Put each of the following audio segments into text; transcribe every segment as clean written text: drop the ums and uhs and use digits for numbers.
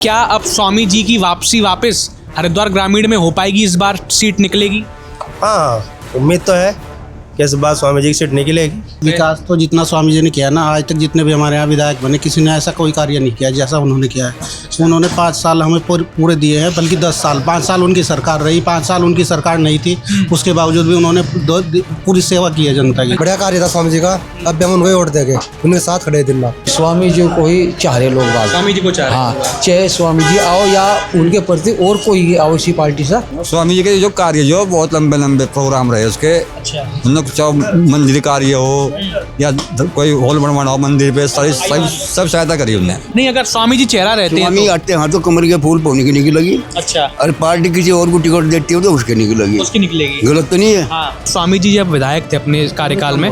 क्या अब स्वामी जी की वापसी वापस हरिद्वार ग्रामीण में हो पाएगी? इस बार सीट निकलेगी? हाँ, उम्मीद तो है कि इस बार स्वामी जी की सीट निकलेगी। विकास तो जितना स्वामी जी ने किया ना, आज तक जितने भी हमारे यहाँ विधायक बने किसी ने ऐसा कोई कार्य नहीं किया जैसा उन्होंने किया है। उन्होंने 5 साल हमें पूरे दिए हैं, बल्कि 10 साल, 5 साल उनकी सरकार रही, 5 साल उनकी सरकार नहीं थी, उसके बावजूद भी उन्होंने पूरी सेवा की है जनता की। बढ़िया कार्य था स्वामी जी का। अब भी हम उनको ही वोट देंगे, उनके साथ खड़े दिन रात। स्वामी जी को ही चाह रहे लोग बाग। स्वामी जी को चाह रहे हैं। हाँ, चाहे स्वामी जी आओ या उनके प्रति और कोई आओ इसी पार्टी से। स्वामी जी के जो कार्य जो बहुत लंबे लंबे प्रोग्राम रहे उसके, मतलब चाहे मंदिर कार्य हो या कोई हॉल बनवाना हो मंदिर पे, सब सहायता करी उन्होंने। नहीं, अगर स्वामी जी चेहरा रहते हैं स्वामी तो? आते हैं तो कमर के फूल पौने की निकलेगी। अच्छा, और पार्टी किसी और को टिकट देती हो तो उसके निकलेगी। उसकी निकलेगी। गलत तो नहीं है। हाँ। स्वामी जी जब विधायक थे अपने कार्यकाल में,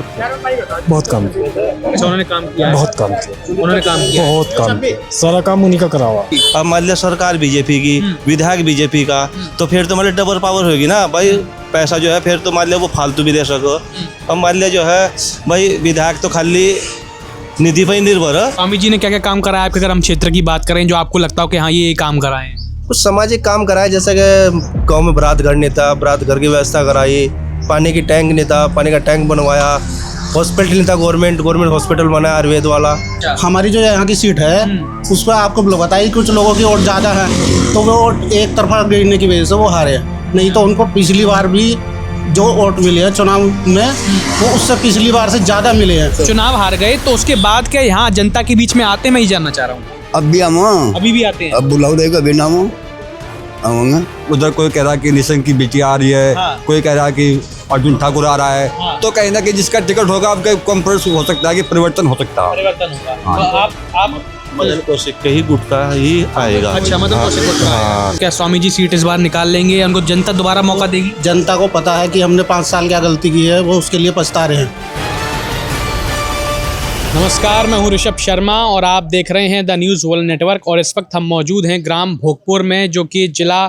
बहुत कम थे, अच्छा उन्होंने काम किया है? बहुत कम थे, उन्होंने काम किया है। बहुत कम थे। सारा काम उन्हीं का करा हुआ। अब मान लिया सरकार बीजेपी की, विधायक बीजेपी का, तो फिर तो मान लिया डबल पावर होगी ना भाई। पैसा जो है फिर तो मान लिया वो फालतू भी दे सको। अब मान लिया जो है भाई विधायक तो खाली निधि पर ही निर्भर है। स्वामी जी ने क्या क्या काम कराया आपके, अगर हम क्षेत्र की बात करें, जो आपको लगता हो कि हाँ ये काम कराए हैं? कुछ सामाजिक काम कराए, जैसे कि गांव में बरात घर नहीं था, बरात घर की व्यवस्था कराई, पानी की टैंक नहीं था, पानी का टैंक बनवाया, हॉस्पिटल नहीं था, गवर्नमेंट हॉस्पिटल बनाया आयुर्वेद वाला। हमारी जो यहाँ की सीट है उस पर आपको बताइए, कुछ लोगों की वोट ज़्यादा है तो वो वोट एक तरफा गिरने की वजह से वो हारे, नहीं तो उनको पिछली बार भी जो वोट मिले हैं चुनाव में वो उससे पिछली बार से ज़्यादा मिले हैं। चुनाव हार गए तो उसके बाद क्या यहाँ जनता के बीच में आते, मैं ही जानना चाह रहा हूँ। अब भी हम अभी भी आते हैं? अब बुलाओ देगा बिना आऊंगा। उधर कोई कह रहा है कि निशंक की बेटी आ रही है, हाँ। कोई कह रहा है कि अर्जुन ठाकुर आ रहा है, हाँ। तो कहीं ना कहीं जिसका टिकट होगा आपका कॉन्फ्रेंस हो सकता है कि परिवर्तन हो सकता है। परिवर्तन होगा। तो आप मदन कौशिक के ही गुटका ही आएगा। अच्छा, मतलब हाँ। क्या स्वामी जी सीट इस बार निकाल लेंगे या उनको जनता दोबारा मौका देगी? जनता को पता है कि हमने 5 साल क्या गलती की है, वो उसके लिए पछता रहे हैं। नमस्कार, मैं हूं ऋषभ शर्मा और आप देख रहे हैं द न्यूज़ वर्ल्ड नेटवर्क। और इस वक्त हम मौजूद हैं ग्राम भोगपुर में, जो कि जिला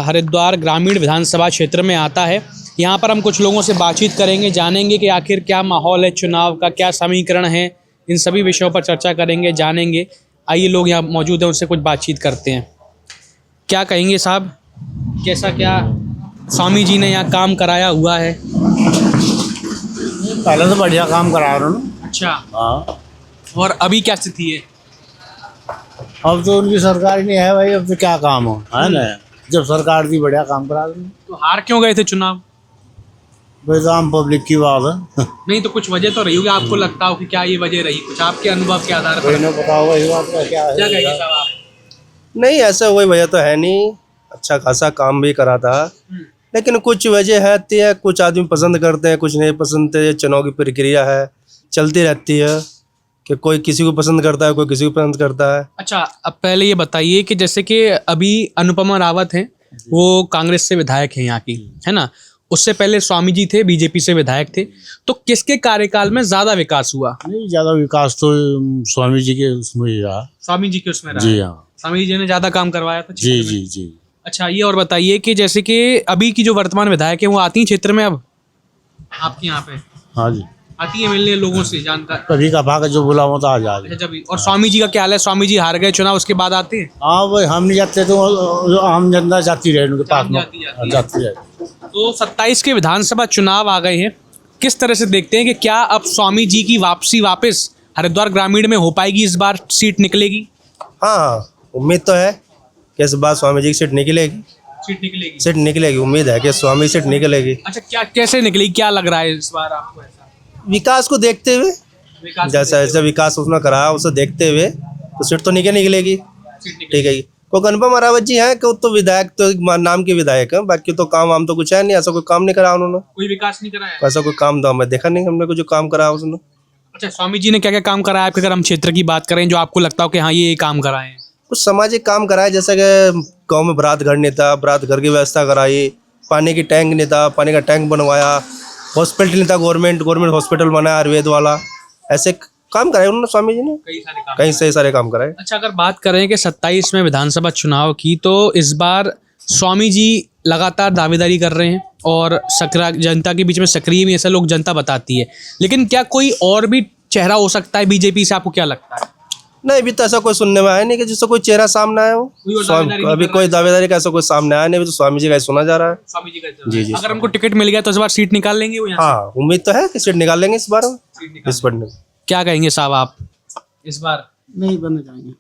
हरिद्वार ग्रामीण विधानसभा क्षेत्र में आता है। यहाँ पर हम कुछ लोगों से बातचीत करेंगे, जानेंगे कि आखिर क्या माहौल है चुनाव का, क्या समीकरण है, इन सभी विषयों पर चर्चा करेंगे, जानेंगे। आइए लोग यहाँ मौजूद हैं, उनसे कुछ बातचीत करते हैं। क्या कहेंगे साहब, कैसा क्या स्वामी जी ने यहाँ काम कराया हुआ है? पहले तो बढ़िया काम कराया उन्होंने। अच्छा, हाँ, और अभी क्या स्थिति है? अब तो उनकी सरकार ही नहीं है भाई, अब तो क्या काम हो, है ना। जब सरकार थी बढ़िया काम करा देंगे। तो हार क्यों गए थे चुनाव? भाई तो आम पब्लिक की बात है। नहीं तो कुछ वजह तो रही होगी, आपको लगता हो कि क्या ये वजह रही, कुछ आपके अनुभव के आधार पर? इन्हें पता होगा इस बात का क्या है। क्या कहेंगे साहब आप? नहीं, ऐसा कोई वजह तो है नहीं, अच्छा खासा काम भी करा था, लेकिन कुछ वजह है, कुछ आदमी पसंद करते हैं, कुछ नहीं पसंद है। चुनाव की प्रक्रिया है, चलती रहती है कि कोई किसी को पसंद करता है, कोई किसी को पसंद करता है। अच्छा, अब पहले ये बताइए कि जैसे कि अभी अनुपमा रावत हैं, वो कांग्रेस से विधायक हैं यहाँ की, है ना। उससे पहले स्वामी जी थे, बीजेपी से विधायक थे, तो किसके कार्यकाल में ज्यादा विकास हुआ? नहीं, ज्यादा विकास तो स्वामी जी के उसमें ही रहा। स्वामी जी के उसमें रहा? जी हाँ, स्वामी जी ने ज्यादा काम करवाया था जी क्षेत्र में? जी जी। अच्छा, ये और बताइए कि जैसे कि अभी की जो वर्तमान विधायक है वो आती हैं क्षेत्र में अब आपके यहाँ पे? हाँ जी, आती है मिलने लोगों से, जानकार? कभी का भाग जो बुलाओ तो आ जाए। अच्छा, जब और स्वामी जी का क्या हाल है? स्वामी जी हार गए चुनाव, उसके बाद आते हैं? हाँ भाई, हम नहीं जाते तो आम जनता जाती रहे उनके पास में, जाती रहे। तो 27 के विधानसभा चुनाव आ गए हैं, किस तरह से देखते हैं कि क्या अब स्वामी जी की वापसी वापस हरिद्वार ग्रामीण में हो पाएगी? इस बार सीट निकलेगी? हाँ, उम्मीद तो है कि इस बार स्वामी जी की सीट निकलेगी। सीट निकलेगी? सीट निकलेगी, उम्मीद है कि स्वामी सीट निकलेगी। अच्छा, क्या कैसे निकलेगी, क्या लग रहा है इस बार आपको ऐसा? विकास को देखते हुए, विकास जैसा ऐसा विकास उसने करा उसे देखते हुए तो सीट तो निकलेगी। ठीक है, को अनुपमा रावत जी हैं कि तो विधायक तो नाम के विधायक हैं, बाकी तो काम वाम तो कुछ है नहीं, ऐसा कोई काम नहीं करा उन्होंने, कोई विकास नहीं कराया? ऐसा कोई काम तो हमें देखा नहीं हमने को जो काम करा उसने। अच्छा, स्वामी जी ने क्या क्या काम कराया आपके, अगर हम क्षेत्र की बात करें, जो आपको लगता हो कि हाँ ये काम कराए हैं? कुछ सामाजिक काम कराए, जैसे कि गांव में बरात घर नहीं था, बरात घर की व्यवस्था कराई, पानी की टैंक नहीं था, पानी का टैंक बनवाया, हॉस्पिटल नहीं था, गवर्नमेंट हॉस्पिटल बनाया आयुर्वेद वाला। ऐसे काम कराए उन्होंने स्वामी जी ने, कई सही सारे काम कराए। अच्छा, अगर बात करें कि 27 में विधानसभा चुनाव की, तो इस बार स्वामी जी लगातार दावेदारी कर रहे हैं और जनता के बीच में सक्रिय भी, ऐसा लोग जनता बताती है, लेकिन क्या कोई और भी चेहरा हो सकता है बीजेपी से, आपको क्या लगता है? नहीं, अभी तो ऐसा कोई सुनने में आया नहीं कि जिससे कोई चेहरा सामने आया हो। कोई और दावेदारी नहीं अभी कर कोई दावेदारी का ऐसा कोई सामने आया नहीं, अभी तो स्वामी जी का ही सुना जा रहा है। स्वामी जी का जी, जी। अगर हमको टिकट मिल गया तो इस बार सीट निकाल लेंगे वो यहाँ हाँ, उम्मीद तो है कि सीट निकाल लेंगे इस बार में, इस बार में। से? क्या कहेंगे साहब आप इस बार? नहीं बने जाएंगे,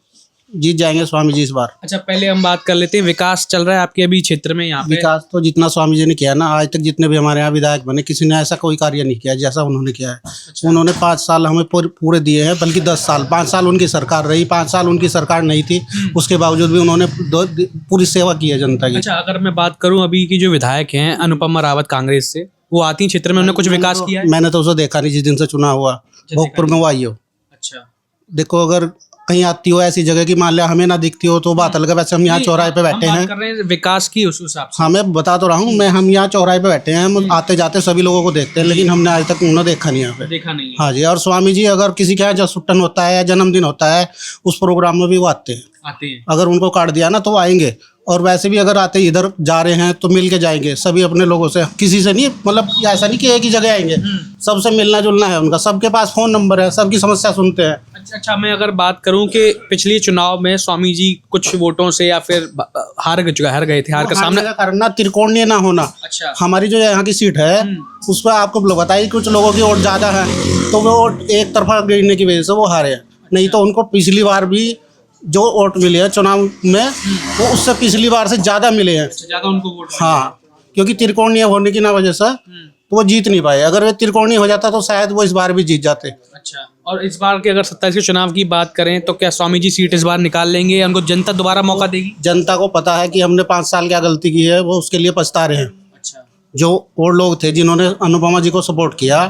जीत जाएंगे स्वामी जी इस बार। अच्छा, पहले हम बात कर लेते हैं, विकास चल रहा है आपके अभी क्षेत्र में यहाँ पे? विकास तो जितना स्वामी जी ने किया ना, आज तक जितने भी हमारे यहाँ विधायक बने किसी ने ऐसा कोई कार्य नहीं किया जैसा उन्होंने किया है। उन्होंने 5 साल हमें पूरे दिए हैं, बल्कि 10 साल। 5 साल उनकी सरकार रही, 5 साल उनकी सरकार नहीं थी, उसके बावजूद भी उन्होंने पूरी सेवा की है जनता की। अच्छा, अगर मैं बात करूं अभी की जो विधायक हैं अनुपमा रावत कांग्रेस से, वो आती हैं क्षेत्र में, उन्होंने कुछ विकास किया है? मैंने तो उसे देखा नहीं जिस दिन से चुनाव हुआ, भोगपुर में वो आई हो। अच्छा, देखो अगर कहीं आती हो ऐसी जगह की, मान लिया हमें ना दिखती हो तो बात अलग है। वैसे हम यहाँ चौराहे पे बैठे हम बात हैं, कर रहे हैं विकास की उस हिसाब से। हाँ मैं बता तो रहा हूँ, हम यहाँ चौराहे पे बैठे हैं, हम आते जाते सभी लोगों को देखते हैं, लेकिन हमने आज तक उन्हें देखा नहीं यहाँ पे। देखा नहीं है। हाँ जी, और स्वामी जी अगर किसी के यहाँ जन्मदिन होता है या जन्मदिन होता है, उस प्रोग्राम में भी वो आते हैं। आते हैं। अगर उनको कार्ड दिया ना तो वो आएंगे, और वैसे भी अगर आते इधर जा रहे हैं तो मिल के जाएंगे सभी अपने लोगों से, किसी से नहीं, मतलब ऐसा नहीं कि एक ही जगह आएंगे, सबसे मिलना जुलना है उनका, सबके पास फ़ोन नंबर है, सबकी समस्या सुनते हैं। अच्छा, मैं अगर बात करूं कि पिछले चुनाव में स्वामी जी कुछ वोटों से या फिर हार गए थे, हार का सामना करना, त्रिकोणीय ना होना। अच्छा, हमारी जो यहाँ की सीट है उस पर आपको बताइए, कुछ लोगों की वोट ज़्यादा है तो वो वोट एक तरफा गिरने की वजह से वो हारे हैं, नहीं तो उनको पिछली बार भी जो वोट मिले हैं चुनाव में वो उससे पिछली बार से ज़्यादा मिले हैं। ज्यादा उनको वोट? हाँ, क्योंकि त्रिकोणीय होने की ना वजह से तो वो जीत नहीं पाए। अगर वे त्रिकोणीय हो जाता तो शायद वो इस बार भी जीत जाते। अच्छा, और इस बार के अगर 27 के चुनाव की बात करें तो क्या स्वामी जी सीट इस बार निकाल लेंगे या उनको जनता दोबारा मौका देगी? जनता को पता है कि हमने 5 साल क्या गलती की है, वो उसके लिए पछता रहे हैं। अच्छा, जो और लोग थे जिन्होंने अनुपमा जी को सपोर्ट किया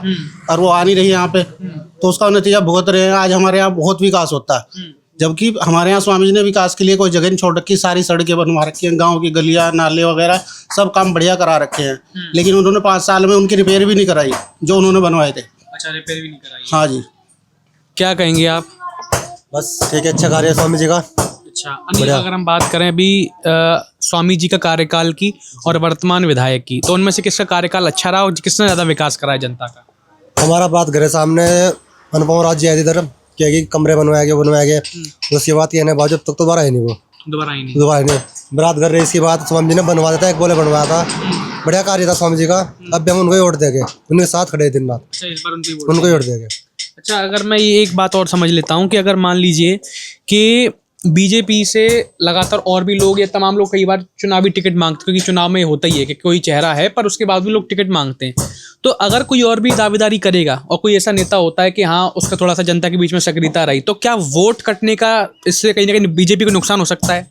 और वो आ नहीं रही यहाँ पे, तो उसका नतीजा भुगत रहे हैं। आज हमारे यहाँ बहुत विकास होता है, जबकि हमारे यहाँ स्वामी जी ने विकास के लिए कोई जगह नहीं छोड़ रखी, सारी सड़कें बनवा रखी हैं, गांव की गलियां नाले वगैरह सब काम बढ़िया करा रखे हैं, लेकिन उन्होंने 5 साल में उनकी रिपेयर भी नहीं कराई जो उन्होंने बनवाए थे। अच्छा, रिपेयर भी नहीं कराई? हाँ जी। क्या कहेंगे आप? बस ठीक है, अच्छा कार्य है स्वामी जी का। अच्छा, अगर हम बात करें अभी स्वामी जी का कार्यकाल की और वर्तमान विधायक की, तो उनमें से किसका कार्यकाल अच्छा रहा और किसने ज़्यादा विकास करा है जनता का? हमारा बात घर सामने अनुपम राज्य आए थे इधर, क्या कि कमरे बनवाया गया, उसके बाद कहने बाद जब तक तो दोबारा ही नहीं, वो दोबारा ही नहीं। दोबारा नहीं बरात घर रही। इसके बाद स्वामी जी ने बनवा देता, एक बोले बनवाया था, बढ़िया कार्य था स्वामी जी का। अब भी हम उनको ही वोट देंगे, उनके साथ खड़े दिन रात, अच्छा, इस बार उनको ही वोट देंगे। अच्छा, अगर मैं ये एक बात और समझ लेता हूँ कि अगर मान लीजिए कि बीजेपी से लगातार और भी लोग या तमाम लोग कई बार चुनावी टिकट मांगते, क्योंकि चुनाव में होता ही है कि कोई चेहरा है पर उसके बाद भी लोग टिकट मांगते हैं, तो अगर कोई और भी दावेदारी करेगा और कोई ऐसा नेता होता है कि हाँ उसका थोड़ा सा जनता के बीच में सक्रियता रही, तो क्या वोट कटने का इससे कहीं ना कहीं बीजेपी को नुकसान हो सकता है?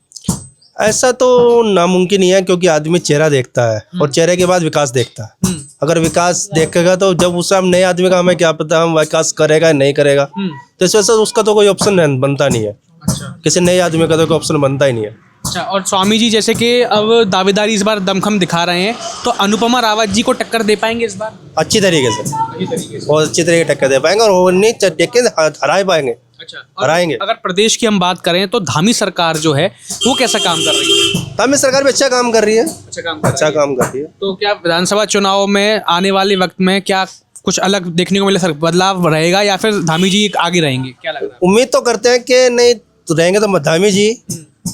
ऐसा तो नामुमकिन ही है, क्योंकि आदमी चेहरा देखता है और चेहरे के बाद विकास देखता है। अगर विकास देखेगा तो जब उसे हम नए आदमी का हमें क्या पता हम विकास करेगा या नहीं करेगा, तो इस वजह से उसका तो कोई ऑप्शन बनता नहीं है। अच्छा, किसी नए आदमी का तो कोई ऑप्शन बनता ही नहीं है। अच्छा, और स्वामी जी जैसे कि अब दावेदारी इस बार दमखम दिखा रहे हैं, तो अनुपमा रावत जी को टक्कर दे पाएंगे इस बार? अच्छी तरीके से, बहुत अच्छी तरीके से टक्कर दे पाएंगे और वो नहीं टेके हरा पाएंगे। अच्छा, और हराएंगे। अगर प्रदेश की हम बात करें तो धामी सरकार जो है वो कैसा काम कर रही है? तमिल सरकार भी अच्छा काम कर रही है, अच्छा काम अच्छा काम कर रही है। तो क्या विधानसभा चुनाव में आने वाले वक्त में क्या कुछ अलग देखने को मिले, सर बदलाव रहेगा या फिर धामी जी आगे रहेंगे? क्या लग रहा है? उम्मीद तो करते हैं कि नहीं तो रहेंगे तो धामी जी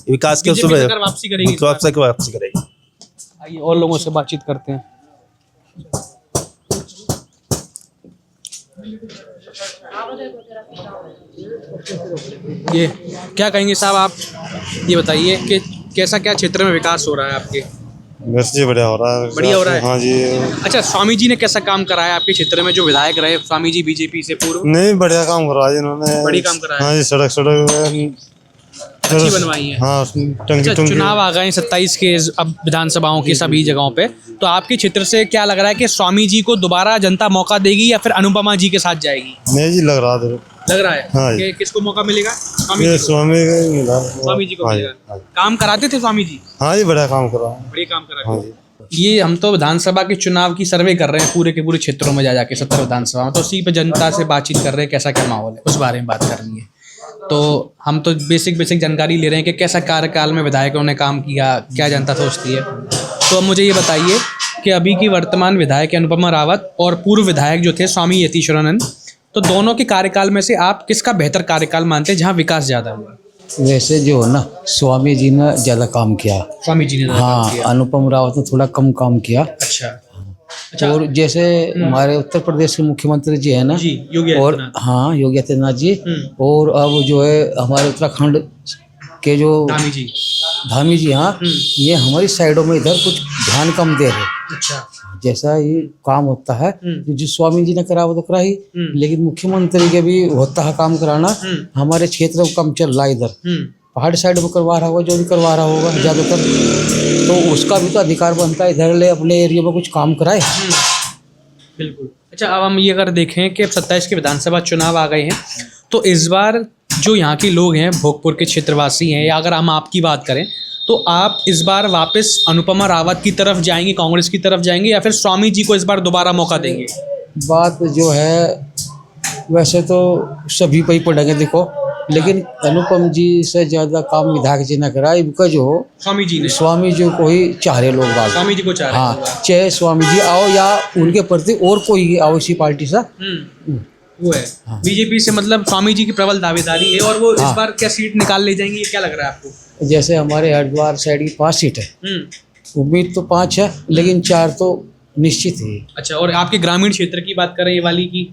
विकास के बीजेपी सरकार वापसी करेगी इस बार? वापसी करेगी। आइए और लोगों से बातचीत करते हैं। ये क्या कहेंगे साहब आप, ये बताइए कि कैसा क्या क्षेत्र में विकास हो रहा है आपके? बस जी बढ़िया हो रहा है। बढ़िया हो रहा है? हाँ जी। अच्छा, स्वामी जी ने कैसा काम कराया आपके क्षेत्र में, जो विधायक रहे स्वामी जी बीजेपी से पूर्व? नहीं, बढ़िया काम करा है इन्होंने, बढ़िया काम करा है। हाँ जी, सड़क अच्छी बनवाई है। हाँ, अच्छा, चुनाव आ गए 27 के अब विधानसभाओं के सभी जगहों पे, तो आपके क्षेत्र से क्या लग रहा है कि स्वामी जी को दोबारा जनता मौका देगी या फिर अनुपमा जी के साथ जाएगी? नहीं जी, लग रहा है हाँ कि किसको मौका मिलेगा? स्वामी जी को हाँ मिलेगा। काम कराते थे स्वामी जी? हाँ जी, बढ़िया काम करा, बढ़िया काम करा। हाँ जी। ये हम तो विधानसभा के चुनाव की सर्वे कर रहे हैं पूरे के पूरे क्षेत्रों में जा जाके 70 विधानसभा में, तो उसी पे जनता से बातचीत कर रहे हैं कैसा क्या माहौल है, उस बारे में बात करनी है। तो हम तो बेसिक जानकारी ले रहे हैं कि कैसा कार्यकाल में विधायकों ने काम किया, क्या जनता सोचती है। तो अब मुझे ये बताइए कि अभी की वर्तमान विधायक अनुपमा रावत और पूर्व विधायक जो थे स्वामी यतीश्वरानंद, तो दोनों के कार्यकाल में से आप किसका बेहतर कार्यकाल मानते हैं जहाँ विकास ज़्यादा हुआ? वैसे जो है ना, स्वामी जी ने ज़्यादा काम किया। स्वामी जी ने ज़्यादा काम हाँ, किया। अनुपम रावत ने थोड़ा कम काम किया। अच्छा और जैसे हमारे उत्तर प्रदेश के मुख्यमंत्री जी है ना, जी, योगी और आदित्यनाथ। हाँ, योगी आदित्यनाथ जी, और अब जो है हमारे उत्तराखंड के जो धामी जी। धामी जी, हाँ, ये हमारी साइडों में इधर कुछ ध्यान कम दे रहे। अच्छा। जैसा ये काम होता है, जो स्वामी जी ने करा वो तो करा ही, लेकिन मुख्यमंत्री के भी होता है काम कराना। हमारे क्षेत्र में कम चल रहा है, इधर पहाड़ी साइड में करवा रहा होगा, जो भी करवा रहा होगा ज़्यादातर, तो उसका भी तो अधिकार बनता है इधर ले अपने एरिया में कुछ काम कराए। बिल्कुल। अच्छा, अब हम ये अगर देखें कि अब 27 के विधानसभा चुनाव आ गए हैं, तो इस बार जो यहाँ के लोग हैं, भोगपुर के क्षेत्रवासी हैं, या अगर हम आपकी बात करें तो आप इस बार वापस अनुपमा रावत की तरफ जाएंगे, कांग्रेस की तरफ जाएंगे, या फिर स्वामी जी को इस बार दोबारा मौका देंगे? बात जो है वैसे तो सभी पे ही पड़ेंगे देखो, लेकिन अनुपम जी से ज़्यादा काम विधायक जी ने करा, इनका जो स्वामी जी ने, स्वामी जी को ही चाह रहे लोग बात। स्वामी जी को चाह रहे हैं। हाँ, चाहे स्वामी जी आओ या उनके प्रति और कोई आओ इसी पार्टी से। वो है बीजेपी से, मतलब स्वामी जी की प्रबल दावेदारी है, और वो इस बार क्या सीट निकाल ले जाएंगे, ये क्या लग रहा है आपको? जैसे हमारे हरिद्वार साइड की 5 सीट है, उम्मीद तो 5 है, लेकिन 4 तो निश्चित है। अच्छा, और आपके ग्रामीण क्षेत्र की बात करें, ये वाली की?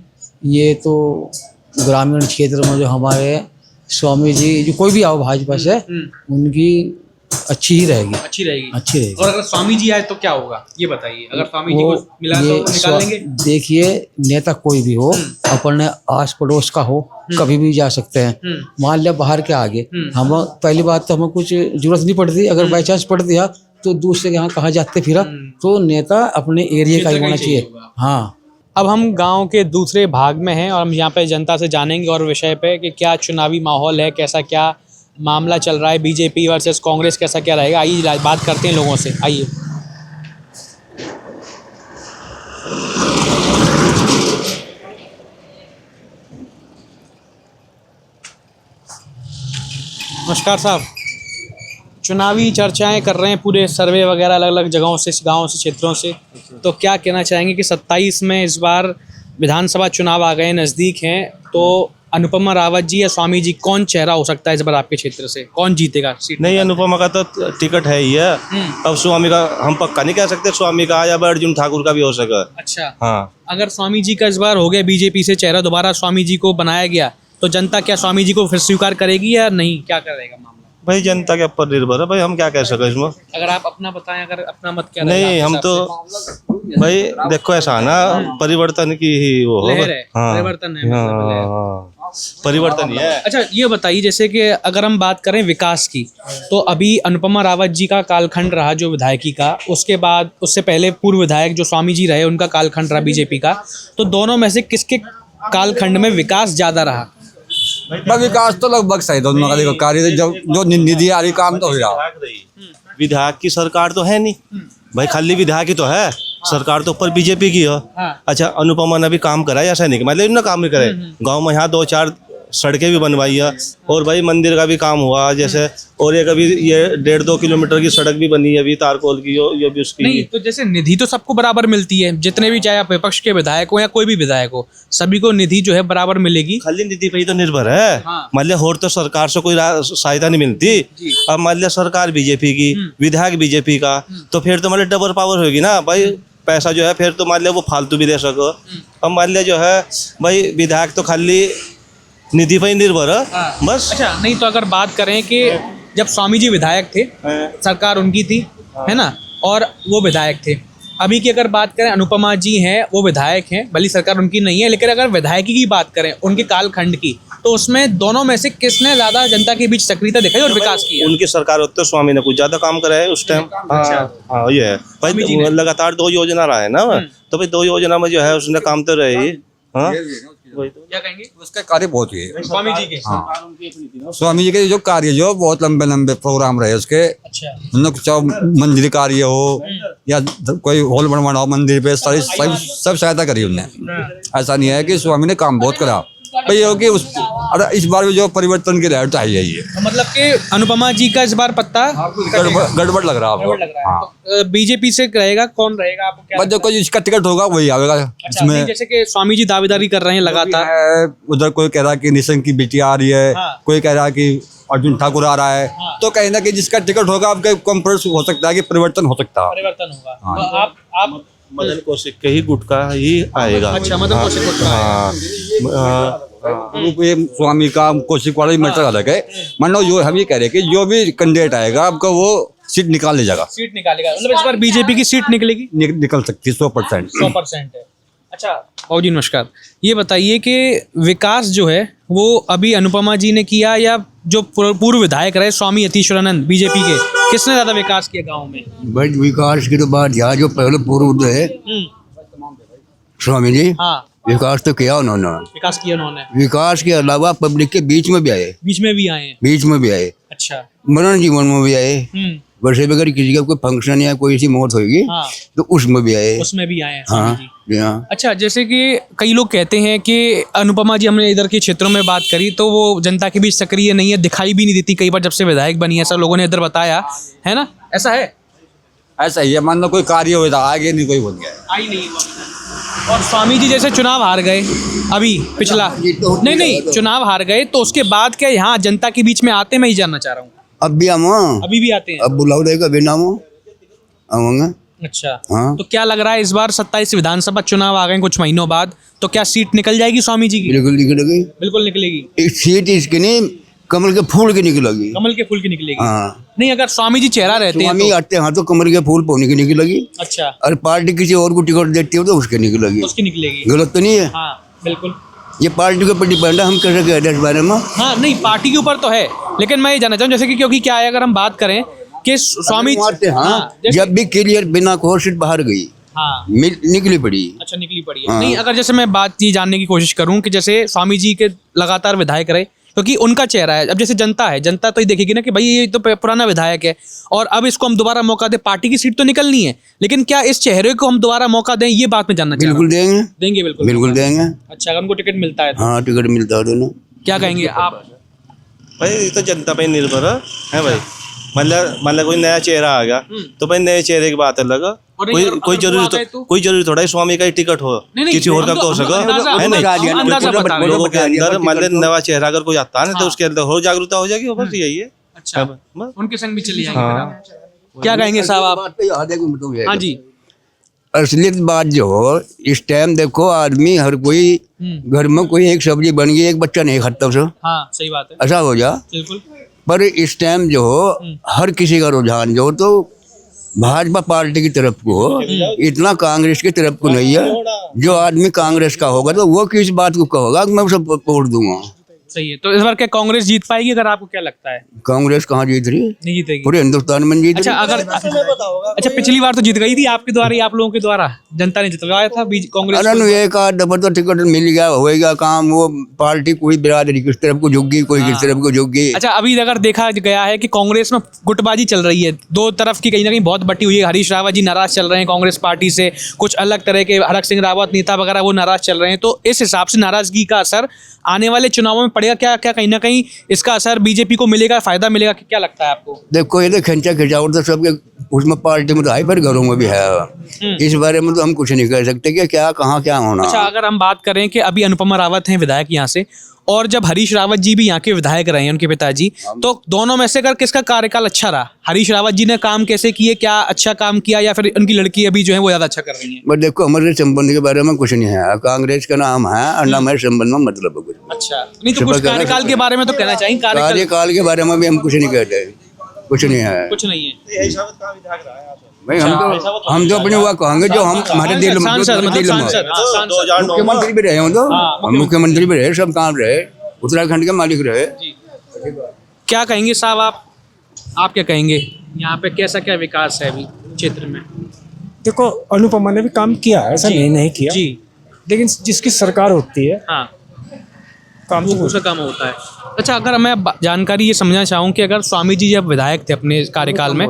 ये तो ग्रामीण क्षेत्र में जो हमारे स्वामी जी, जो कोई भी आओ भाजपा से, उनकी अच्छी ही रहेगी। अच्छी रहेगी। अच्छी रहेगी। और अगर स्वामी जी आए तो क्या होगा, ये बताइए? अगर स्वामी जी वो को मिला तो निकाल लेंगे? देखिए, नेता कोई भी हो, अपने आस पड़ोस का हो, कभी भी जा सकते हैं। मान लिया बाहर के आगे, हम पहली बात तो हमें कुछ जरूरत नहीं पड़ती, अगर बाई चांस पड़ दिया तो दूसरे के यहाँ कहाँ जाते फिरा, तो नेता अपने एरिया का ही होना चाहिए। हाँ। अब हम गांव के दूसरे भाग में हैं और हम यहाँ पे जनता से जानेंगे और विषय पे कि क्या चुनावी माहौल है, कैसा क्या मामला चल रहा है, बीजेपी वर्सेस कांग्रेस कैसा क्या रहेगा। आइए बात करते हैं लोगों से, आइए। नमस्कार साहब, चुनावी चर्चाएं कर रहे हैं, पूरे सर्वे वगैरह अलग अलग जगहों से, गांवों से, क्षेत्रों से, तो क्या कहना चाहेंगे कि 27 में इस बार विधानसभा चुनाव आ गए, नज़दीक हैं, तो अनुपमा रावत जी या स्वामी जी, कौन चेहरा हो सकता है इस बार आपके क्षेत्र से, कौन जीतेगा सीट? नहीं, अनुपमा का तो टिकट है ही है। अब स्वामी का हम पक्का नहीं कह सकते, स्वामी का या अर्जुन ठाकुर का भी हो सका। अच्छा, हाँ। अगर स्वामी जी का इस बार हो गया, बीजेपी से चेहरा दोबारा स्वामी जी को बनाया गया, तो जनता क्या स्वामी जी को फिर स्वीकार करेगी या नहीं, क्या करेगा मामला? भाई जनता के ऊपर निर्भर है भाई, हम क्या कह सके इसमें। अगर आप अपना बताएं, अगर अपना मत क्या नहीं, रहेगा हम आपके तो हिसाब भाई देखो ऐसा ना, परिवर्तन की ही वो से? हो। लहर है, हाँ, परिवर्तन है, मतलब लहर। हाँ, परिवर्तन ही है। अच्छा, ये बताइए, जैसे कि अगर हम बात करें विकास की, तो अभी अनुपमा रावत जी का कालखंड रहा जो विधायकी का, उसके बाद उससे पहले पूर्व विधायक जो स्वामी जी रहे, उनका कालखंड रहा बीजेपी का, तो दोनों में से किसके कालखंड में विकास ज्यादा रहा? विकास तो लगभग सही दोनों का, देखो कार्य जो निधि आ रही काम तो हो रहा। विधायक की सरकार तो है नहीं भाई, खाली विधायक ही तो है, सरकार तो ऊपर बीजेपी की हो। अच्छा, अनुपमा ने भी काम करा है, ऐसा नहीं कि मतलब इन्होंने काम नहीं करे। गांव में यहाँ 2-4 सड़कें भी बनवाई है, और भाई मंदिर का भी काम हुआ जैसे, और एक अभी ये 1.5-2 किलोमीटर की सड़क भी बनी है अभी तारकोल की, ये भी उसकी। नहीं, तो जैसे निधि तो सबको बराबर मिलती है, जितने भी, चाहे आप विपक्ष के विधायक हो या कोई भी विधायक हो, सभी को निधि जो है बराबर मिलेगी। खाली निधि पे ही तो निर्भर है। हाँ। मान लिया और तो सरकार से कोई सहायता नहीं मिलती, अब मान लिया सरकार बीजेपी की, विधायक बीजेपी का, तो फिर तो मान लिया डबल पावर होगी ना भाई, पैसा जो है फिर तो मान लिया वो फालतू भी दे सको। अब मान लिया जो है भाई विधायक तो खाली निधि पर ही निर्भर है। हाँ। बस। अच्छा, नहीं तो अगर बात करें कि जब स्वामी जी विधायक थे, सरकार उनकी थी, है ना, और वो विधायक थे, अभी की अगर बात करें अनुपमा जी हैं, वो विधायक हैं, भली सरकार उनकी नहीं है, लेकिन अगर विधायकी की बात करें उनके कालखंड की, तो उसमें दोनों में से किसने ज्यादा जनता के बीच सक्रियता दिखाई और विकास किया? उनकी सरकार होती तो स्वामी ने कुछ ज्यादा काम करा है उस टाइम। हाँ, ये है भाई, लगातार 2 योजना रहा है ना, तो भाई 2 योजना में जो है उसने काम तो रहे ही। हाँ, क्या कहेंगे? उसके कार्य बहुत हुए स्वामी जी के। हाँ, स्वामी जी के जो कार्य जो बहुत लंबे लंबे प्रोग्राम रहे उसके। अच्छा, उन्होंने चाहे मंदिर कार्य हो या कोई हॉल बनवाना हो मंदिर पे, सब सहायता करी उनने। ऐसा नहीं है कि स्वामी ने काम बहुत करा। भाई हो कि उस अरे इस बार भी जो परिवर्तन की लहर चाहिए ये मतलब कि अनुपमा जी का इस बार पत्ता गड़बड़ लग रहा है आपको। लग रहा है। हाँ। तो बीजेपी से रहेगा, कौन रहेगा आपको क्या बस जो कोई जिसका टिकट होगा वही आएगा अच्छा, इसमें। नहीं, जैसे कि स्वामी जी दावेदारी कर रहे हैं लगातार। उधर कोई कह रहा है कि निशंक की बेटी आ रही है, हाँ। कोई कह रहा है कि अर्जुन ठाकुर आ रहा है, तो कहीं ना कहीं जिसका टिकट होगा आपका कॉन्फ्रेंस हो सकता है कि परिवर्तन हो सकता है। परिवर्तन होगा। हाँ। तो आप मदन कौशिक के ही गुट का ही आएगा। अच्छा, मदन कौशिक को ये स्वामी का कौशिक वाला ही मैटर अलग है। मान लो जो हम ये कह रहे हैं कि जो भी कैंडिडेट आएगा आपका वो सीट निकाल ले जाएगा। सीट निकालेगा, मतलब इस बार बीजेपी की सीट निकलेगी। निकल सकती है 100%। 100% है। अच्छा बाबू जी नमस्कार, ये बताइए कि विकास जो है वो अभी अनुपमा जी ने किया या जो पूर्व विधायक रहे स्वामी यतीश्वरानंद बीजेपी के, किसने ज्यादा विकास किया गांव में? भाई विकास की तो बात यहाँ जो पहले पूर्व है स्वामी जी, हाँ विकास तो किया उन्होंने। विकास किया उन्होंने, विकास के अलावा पब्लिक के बीच में भी आए, बीच में भी आए हैं। बीच में भी आए, अच्छा। मरण जीवन में भी आए। वैसे भी अगर किसी का कोई फंक्शन या कोई ऐसी मौत होगी हाँ, तो उसमें भी आए। उसमें भी आए हैं हाँ स्वामी जी। जी हाँ। अच्छा, जैसे कि कई लोग कहते हैं कि अनुपमा जी, हमने इधर के क्षेत्रों में बात करी तो वो जनता के बीच सक्रिय नहीं है, दिखाई भी नहीं देती कई बार जब से विधायक बनी है, ऐसा लोगों ने इधर बताया है ना, ऐसा है? ऐसा ही है, मान लो कोई कार्य हुआ था आगे नहीं कोई बन गया। आई नहीं हुआ। और स्वामी जी जैसे चुनाव हार गए अभी पिछला, नहीं चुनाव हार गए तो उसके बाद क्या यहाँ जनता के बीच में आते, मैं ही जानना चाह रहा हूँ। अब भी हम अभी भी आते हैं? अब बुलाओ देगा बिना आऊंगा। अच्छा। हाँ। तो क्या लग रहा है इस बार 27 विधानसभा चुनाव आ गए कुछ महीनों बाद, तो क्या सीट निकल जाएगी स्वामी जी की? बिल्कुल निकलेगी। बिल्कुल निकलेगी। एक सीट इसकी नहीं, कमल के फूल की निकलेगी। कमल के फूल की निकलेगी। हाँ। नहीं, अगर स्वामी जी चेहरा रहते हैं स्वामी तो? आते हैं तो कमल के फूल पौने की निकलेगी। अच्छा। और पार्टी किसी और को टिकट देती हो तो उसके निकलेगी। उसकी निकलेगी। गलत तो नहीं है? हाँ बिल्कुल। ये पार्टी के ऊपर डिपेंड है, हम कैसे कह रहे हैं इस बारे में। हाँ नहीं, पार्टी के ऊपर तो है, लेकिन मैं ये जानना चाहूँ जैसे कि क्योंकि क्या है, अगर हम बात करें कि स्वामी हाँ, जब भी क्लियर बिना कोशिश बाहर गई, हाँ निकली पड़ी। अच्छा, निकली पड़ी है। हाँ। नहीं, अगर जैसे मैं बात ये जानने की कोशिश करूं कि जैसे स्वामी जी के लगातार विधायक रहे, क्योंकि उनका चेहरा है, अब जैसे जनता है, जनता तो ये देखेगी ना कि भाई ये तो पुराना विधायक है और अब इसको हम दोबारा मौका दें, पार्टी की सीट तो निकलनी है, लेकिन क्या इस चेहरे को हम दोबारा मौका दें, ये बात मैं जानना चाह रहा हूं। बिल्कुल देंगे। देंगे बिल्कुल। बिल्कुल देंगे। अच्छा, अगर हमको टिकट मिलता है तो? हाँ टिकट मिलता है दोनों। क्या कहेंगे आप? भाई ये तो जनता पे निर्भर है भाई। मतलब कोई नया चेहरा आ गया तो भाई नए चेहरे की बात अलग है। कोई जरूरी थोड़ा है स्वामी का ही टिकट हो, किसी और का तो हो सका है नहीं। लोगों के अंदर मतलब नया चेहरा अगर कोई आता है ना तो उसके अंदर हो जागरूकता हो जाएगी, बस यही है। अच्छा, उनके संग भी चली जाएंगे। क्या कहेंगे साहब आप? हाँ जी। असलियत बात जो हो, इस टाइम देखो आदमी हर कोई घर में कोई एक सब्जी बन गई, एक बच्चा नहीं खाता उसे। हाँ सही बात है। ऐसा हो जा। बिल्कुल। पर इस टाइम जो हो हर किसी का रुझान जो तो भाजपा पार्टी की तरफ को हो, इतना कांग्रेस की तरफ को नहीं है। जो आदमी कांग्रेस का होगा तो वो किस बात को कहोगा मैं उसे वोट दूंगा। सही है। तो इस बार क्या कांग्रेस जीत पाएगी, अगर आपको क्या लगता है? कांग्रेस कहाँ जीत रही? नहीं जीतेगी। पूरे हिंदुस्तान में जीत अच्छा, रही। अच्छा पिछली बार तो जीत गई थी आपके द्वारा ही, आप लोगों के द्वारा जनता ने जितवाया था कांग्रेस अरे एक आध दफा तो टिकट मिल गया, होएगा काम। वो पार्टी कोई बिरादरी किस तरफ को झुक गई, कोई किस तरफ को झुक गई। अच्छा, अभी अगर देखा गया है कि कांग्रेस में गुटबाजी चल रही है, दो तरफ की कहीं ना कहीं बहुत बटी हुई है। हरीश रावत जी नाराज चल रहे हैं कांग्रेस पार्टी से, कुछ अलग तरह के हरक सिंह रावत नेता वगैरह वो नाराज चल रहे हैं, तो इस हिसाब से नाराजगी का असर आने वाले चुनावों में पड़ेगा क्या? क्या कहीं ना कहीं इसका असर बीजेपी को मिलेगा, फायदा मिलेगा, क्या लगता है आपको? देखो ये खिंचा खिंचावट तो सबके उसमें पार्टी में तो है, पर घरों में भी है। इस बारे में तो हम कुछ नहीं कह सकते कि क्या कहाँ क्या होना। अच्छा, अगर हम बात करें कि अभी अनुपमा रावत हैं विधायक यहाँ से, और जब हरीश रावत जी भी यहाँ के विधायक रहे हैं उनके पिताजी, तो दोनों में से अगर किसका कार्यकाल अच्छा रहा? हरीश रावत जी ने काम कैसे किए, क्या अच्छा काम किया, या फिर उनकी लड़की अभी जो है वो ज्यादा अच्छा कर रही है? बट देखो हमारे संबंध के बारे में कुछ नहीं है, कांग्रेस का नाम है और ना हमारे संबंध में मतलब है कुछ। अच्छा, नहीं तो कुछ कार्यकाल के बारे में तो कहना चाहिए। कार्यकाल के बारे में भी हम कुछ नहीं कहते, कुछ नहीं है। कुछ नहीं है भाई हम तो अपने हुआ कहेंगे जो हम हमारे दिल में। मुख्यमंत्री भी रहे हो तो हम मुख्यमंत्री भी रहे, सब काम रहे, उत्तराखंड के मालिक रहे। क्या कहेंगे साहब आप क्या कहेंगे, यहाँ पे कैसा क्या विकास है अभी क्षेत्र में? देखो अनुपमा ने भी काम किया है, ऐसा नहीं किया जी, लेकिन जिसकी सरकार होती है हाँ काम तो उसका काम होता है। अच्छा, अगर मैं जानकारी ये समझना चाहूँ कि अगर स्वामी जी जब विधायक थे अपने कार्यकाल में,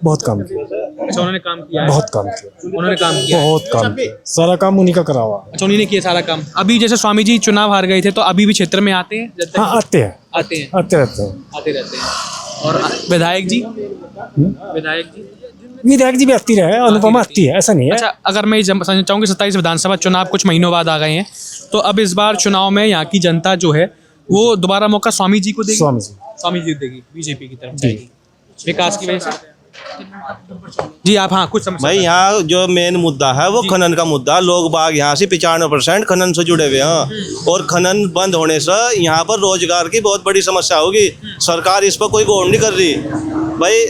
बहुत काम किया, अच्छा उन्होंने काम किया है, बहुत काम किया, उन्होंने काम किया है। बहुत काम किया, सारा काम उन्हीं का करा हुआ। अच्छा उन्हीं ने किया सारा काम। अभी जैसे स्वामी जी चुनाव हार गए थे तो अभी भी क्षेत्र में आते हैं? जब तक हाँ आते हैं, आते हैं, आते रहते हैं। आते रहते हैं। और विधायक जी, विधायक जी, विधायक जी भी आती रहे, अनुपमा आती है, ऐसा नहीं है। अच्छा अगर मैं समझना चाहूँ कि 27 विधानसभा चुनाव कुछ महीनों बाद आ गए हैं, तो अब इस बार चुनाव में यहाँ की जनता जो है वो दोबारा मौका स्वामी जी को देगी? स्वामी जी, स्वामी जी देगी, बीजेपी की तरफ जाएगी विकास की वजह से। जी आप हाँ कुछ समझ भाई यहाँ जो मेन मुद्दा है वो खनन का मुद्दा। लोग बाग यहाँ से 95% खनन से जुड़े हुए हैं और खनन बंद होने से यहाँ पर रोजगार की बहुत बड़ी समस्या होगी। सरकार इस पर कोई गौर नहीं कर रही। भाई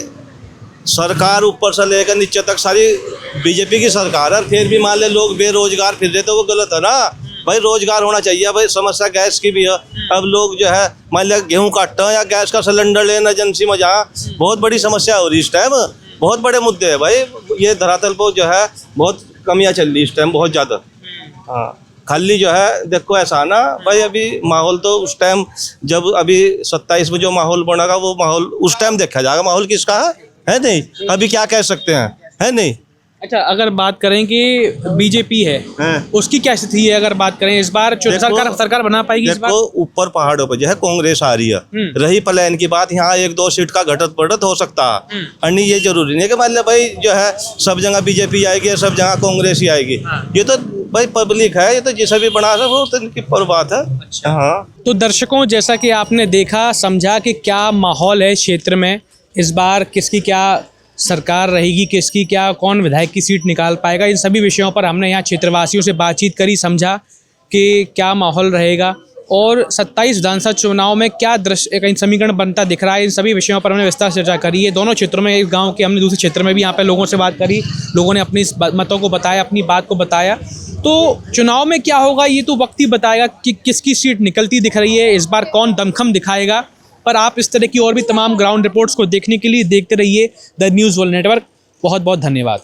सरकार ऊपर से लेकर नीचे तक सारी बीजेपी की सरकार है, फिर भी मान ले लोग बेरोजगार फिर रहे तो वो गलत है ना। भाई रोजगार होना चाहिए। भाई समस्या गैस की भी है। अब लोग जो है मान लिया गेहूँ काटते हैं या गैस का सिलेंडर लेना एजेंसी में जहाँ बहुत बड़ी समस्या हो रही इस टाइम। बहुत बड़े मुद्दे हैं भाई। ये धरातल पर जो है बहुत कमियाँ चल रही इस टाइम, बहुत ज़्यादा। हाँ खाली जो है देखो ऐसा ना भाई, अभी माहौल तो उस टाइम जब अभी 27 में जो माहौल बनेगा वो माहौल उस टाइम देखा जाएगा माहौल किसका है नहीं। अभी क्या कह सकते हैं, है नहीं। अच्छा अगर बात करें कि बीजेपी है उसकी क्या स्थिति है, अगर बात करें इस बार सरकार बना पाएगी इस बार? देखो ऊपर पहाड़ों पर जो है कांग्रेस आ रही है। रही प्लान की बात, यहाँ 1-2 सीट का घटत बढ़त हो सकता है। अन्य ये जरूरी नहीं है कि मान लिया भाई जो है सब जगह बीजेपी आएगी सब जगह कांग्रेस ही आएगी। ये तो भाई पब्लिक है, ये तो जिसे भी बना वो तो इनकी पर बात है। अच्छा हाँ, तो दर्शकों जैसा कि आपने देखा समझा कि क्या माहौल है क्षेत्र में इस बार, किसकी क्या सरकार रहेगी, किसकी क्या, कौन विधायक की सीट निकाल पाएगा, इन सभी विषयों पर हमने यहाँ क्षेत्रवासियों से बातचीत करी, समझा कि क्या माहौल रहेगा और 27 विधानसभा चुनाव में क्या दृश्य एक समीकरण बनता दिख रहा है। इन सभी विषयों पर हमने विस्तार से चर्चा करी है। दोनों क्षेत्रों में, एक गाँव के हमने दूसरे क्षेत्र में भी यहाँ पे लोगों से बात करी, लोगों ने अपनी मतों को बताया, अपनी बात को बताया। तो चुनाव में क्या होगा ये तो वक्त ही बताएगा कि किसकी सीट निकलती दिख रही है, इस बार कौन दमखम दिखाएगा। पर आप इस तरह की और भी तमाम ग्राउंड रिपोर्ट्स को देखने के लिए देखते रहिए द न्यूज़ वर्ल्ड नेटवर्क। बहुत बहुत धन्यवाद।